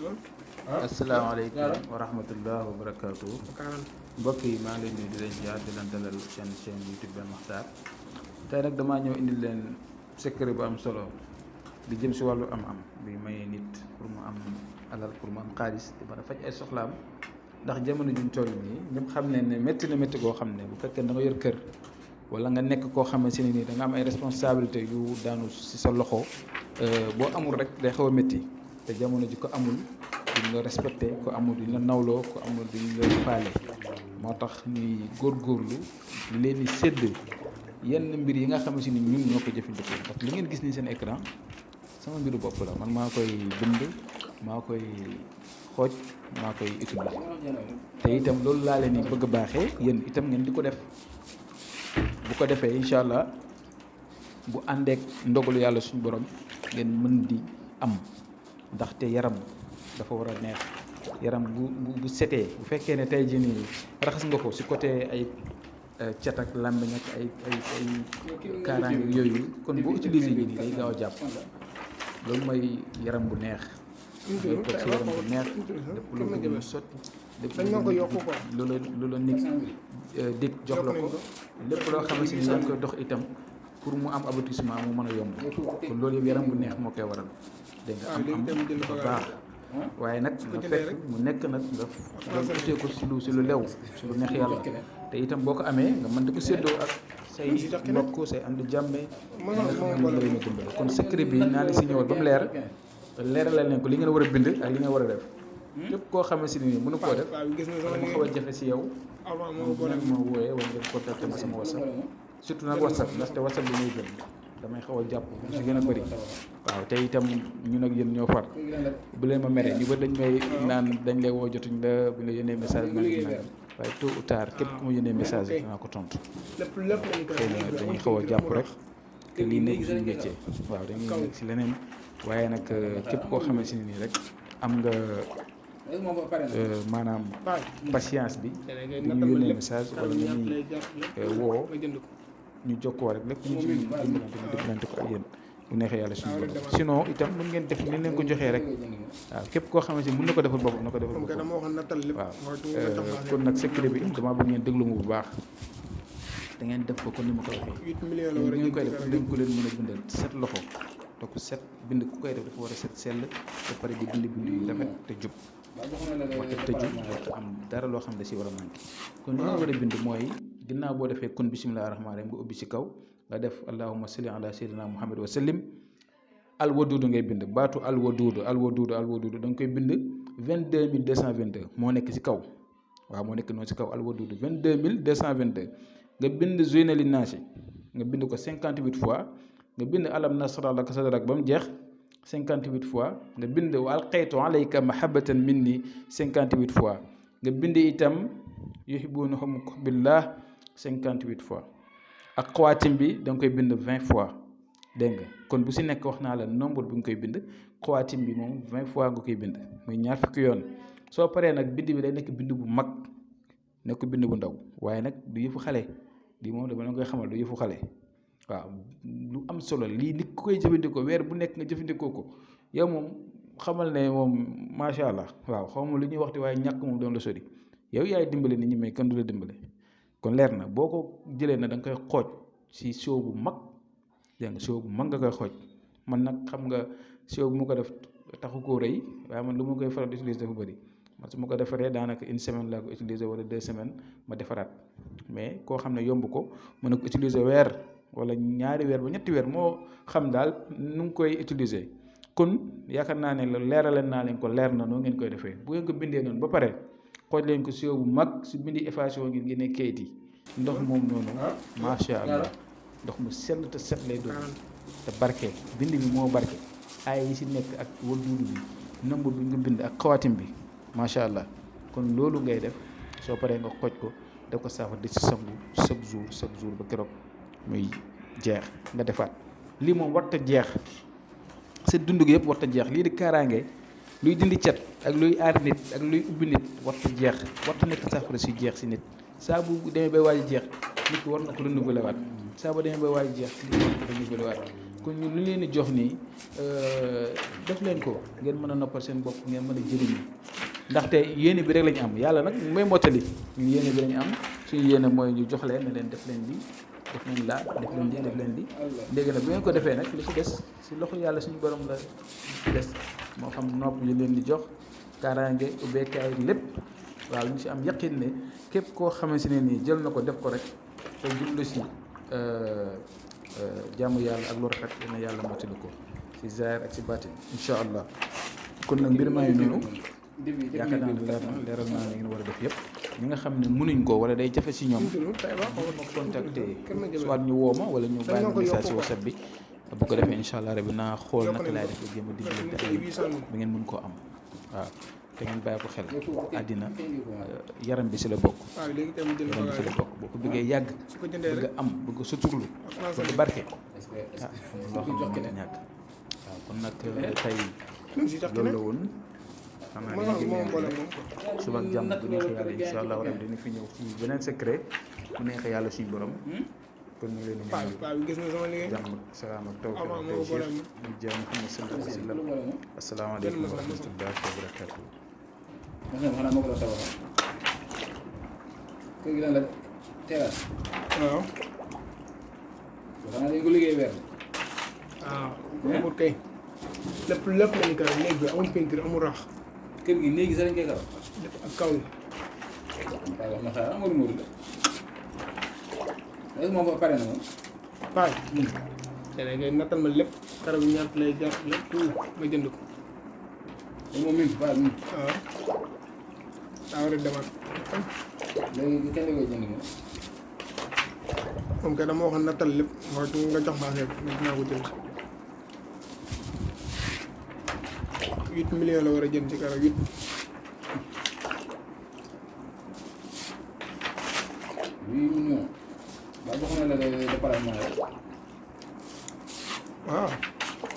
asalaamaaleykum wa rahmatullah wa barakaatu. mbokk yi maa ngi leen di leen ziar di leen dalal seen chaîne YouTube Ben Makhtar. tey nag damaa ñëw indil leen secret bu am solo di jëm si wàllu am-am bi maye nit pour mu am alal pour mu am xaalis di mën a faj ay soxlaam ndax jamono juñ toll nii ñëpp xam ne ne métti na métti goo xam ne bu fekkee da nga yor kër wala nga nekk koo xamante ne nii da nga am ay responsabilité yu daanu si sa loxo boo amul rek day xaw a métti te jamono ji ko amul duñ la respecté ko amul duñ la nawloo ko amul duñ la faale moo tax ñuy góorgóorlu li leen di sédd yenn mbir yi nga xamante ni ñun ñoo ko jëfandikoo parce que li ngeen gis ni seen écran sama mbiru bopp la man maa koy bind maa koy xooj maa koy utiliser te itam loolu laa leen di bëgg a baaxee yéen itam ngeen di ko def bu ko defee incha allah bu àndeek ndogalu yàlla suñu borom ngeen mën di am ndaxte yaram dafa war a neex yaram bu setee bu fekkee ne tey jii nii raxas nga ko si côté ay cat ak làmmiñ ak ay kaaraange yooyu kon boo utiliser yi nii day gaaw a jàpp loolu mooy yaram bu neex toog si yaram bu neex lépp lu bëgg mu sotti lépp lu la nit dig jox la ko lépp loo xamante ni yaa ngi koy dox itam pour mu am aboutissement mu mën a yomb kon loolu yëpp yaram bu neex moo koy waral dégg nga am dafa baax waaye nag nga fekk mu nekk nag nga utee ko si lu lew si lu neex yàlla te itam boo ko amee nga mën di ko séddoo ak say mbokk say ànd jàmme nga xam ne moom la leen a dimbale kon secret bi naa leen si ñëwal ba mu leeralal leen ko li ngeen war a bind ak li ngeen war a def képp koo xamante ni mënu koo def wala mu xaw a jafe si yow moom ma wooyee wala ngeen contacté ma sama WhatsApp surtout nag WhatsApp ndaxte WhatsApp bi muy jël damay xaw a jàpp lu si gën a bëri waaw te itam ñun ak yéen ñoo far bu leen ma meree ñu bëri dañ may naan dañ lay woo jotuñ la bu la yónnee message nag waaye tôt ou tard képp ku ma yónnee message bi dinaa ko tontu xëy na dañuy xaw a jàpp rek te lii nekk suñu métier waaw dañuy nekk si leneen waaye nag képp koo xamante ne nii rek am nga maanaam patience bi di ñu yónnee message wala ñu ñuy woo ñu jokkoo rek lépp ñu ci dimbalante ko ak yéen bu neexee yàlla suñu borom sinon itam mën ngeen def ni leen ko joxee rek waaw képp koo xamante ni mën na ko defal boppam na ko defal boppam waaw kon nag secret bi damaa bëgg ngeen déglu ma bu baax da ngeen def ko kon ni ma ko waxee ngeen koy def dañ ko leen mën a bindal set loxo te ku set bind ku koy def dafa war a set sell ba pare di bind yu rafet te jub waxte tëju waxte am dara loo xam ne si war a manqué kon li nga war a bind mooy ginnaaw boo defee kun bisimilah rahmaani rahim nga ubbi si kaw nga def allahumma salli ala sayyidina muhammad wa sallim alwaduudu ngay bind baatu alwaduudu da nga koy bind 22222 moo nekk si kaw waaw moo nekk noonu si kaw alwaduudu 22222 nga bind zuyna li naasi nga bind ko 58 fois nga bind alam nasrah laka sadrak ba mu jeex 58 fois nga bind wa alqaytu alayka mahabbatan minni 58 fois nga bind itam yuhibbunahum billah 58 fois ak xawaatim bi da nga koy bind 20 fois dégg nga kon bu si nekk wax naa la nombre bi nga koy bind xawaatim bi moom 20 fois nga koy bind muy ñaar fukki yoon soo paree nag bind bi day nekk bind bu mag nekk bind bu ndaw waaye nag du yëfu xale lii moom dama la koy xamal du yëfu xale waaw lu am solo lii nit ku koy jëfandikoo weer bu nekk nga jëfandikoo ko yow moom xamal ne moom macha allah waaw xaw ma lu ñuy waxti waaye ñàkk moom doon la sori yow yaay dimbale nit ñi mais kenn du la dimbale kon leer na boo ko jëlee na da nga koy xooj si siwo bu mag dégg nga siwo bu mag nga koy xooj man nag xam nga siwo bu ma ko def taxu koo rëy waaye man lu ma koy faral di utiliser dafa bëri man su ma ko defaree daanaka une semaine laa ko utiliser wala 2 semaines ma defaraat mais koo xam ne yomb ko mën na ko utiliser weer wala ñaari weer ba ñetti weer moo xam daal nu ngi koy utiliser kon yaakaar naa ne leeralal naa leen ko leer na noo ngeen koy defee bu ngeen ko bindee noonu ba pare xooj leen ko siwo bu mag su bindi effacé ngir génne kayit yi ndox moom noonu macha allah ndox mu sell te set lay doon te barke bind bi moo barke ay yi si nekk ak waduudu bi nombre bi nga bind ak xawaatim bi macha allah kon loolu ngay def soo paree nga xooj ko def ko saafara di si sangu chaque jour ba keroog muy jeex nga defaat lii moom warta jeex sa dund gi yëpp warta jeex lii di kaaraange luy dindi cat ak luy aar nit ak luy ubbi nit warta jeex warta nekk saafara si jeex si nit saa bu demee bay waaj jeex nit ki war na ko renouveler waat saa bu demee bay waaj jeex nit ki war na ko renouveler waat kon ñu lu leen di jox nii def leen ko ngeen mën a noppal seen bopp ngeen mën a jëriñu ndaxte yéene bi rek lañu am yàlla nag mooy mottali ñun yéene bi lañu am suñu yéene mooy ñu jox leen ne leen def leen lii def leen laa def leen lii def leen lii léegi nag bu ngeen ko defee nag li ci des si loxo yàlla suñu borom la ci des moo xam nopp ñu leen di jox kaaraange ubbeekaay lépp waaw ñu si am yaqin ne képp koo xamante ne nii jël na ko def ko rek te jublu si jaamu yàlla ak lu rafet dina yàlla mottali ko si zaahir ak si baatin incha allah kon nag mbir maa ngi noonu yaakaar naa ne leeral naa ne ngeen war a def yëpp ñi nga xam ne mënuñ ko wala day jafe si ñoom ma contacté soit ñu woo ma wala ñu bàyyi ma message si WhatsApp bi bu ko defee incha allah rabbi naa xool naka laay def ba jéem a dimbalante ak yéen ba ngeen mën koo am waaw te ngeen bàyyi ko xel àddina yaram bi si la bokk yaram bi si la bokk boo ko bëggee yàgg bëgg am bëgg suturlu bëgg barke loo xam ne mënta ñàkk waaw kon nag tey loolu la woon xam naa dañu génne suba ak jàmm bu neexee yàlla incha allah rabbi dina fi ñëw ci beneen secret bu neexee yàlla suñu borom kon ñu ngi leen di ñaanal jàmm salaam ak taw tey jii ñu jéem a xam ne sant ak si la asalaamaaleykum wa rahmatullahi wa barakatuh. xanaa moo ko doon tabax kër gi lan la terrasse. waaw. xanaa dañ ko liggéey weer. waaw amul kay lépp lañu karo néeg bi amul peinture amul rax. kër gi néegi sax dañ koy karo. lépp ak kaw yi. waaw wax na xaaral amul muur la. est-ce que moom pare na moom. paay. te léegi nattal ma lépp karo bi ñaata lay jar lépp tout ma jënd ko. te moom mi waaw. waaw. daa war a demaat. léegi kenn koy jënd moom. moom kay dama waxoon nattal lépp nga jox ma affaire bi dinaa ko jënd. 8 millions la war a jënd ci karo 8. Ba jox na la département waaw.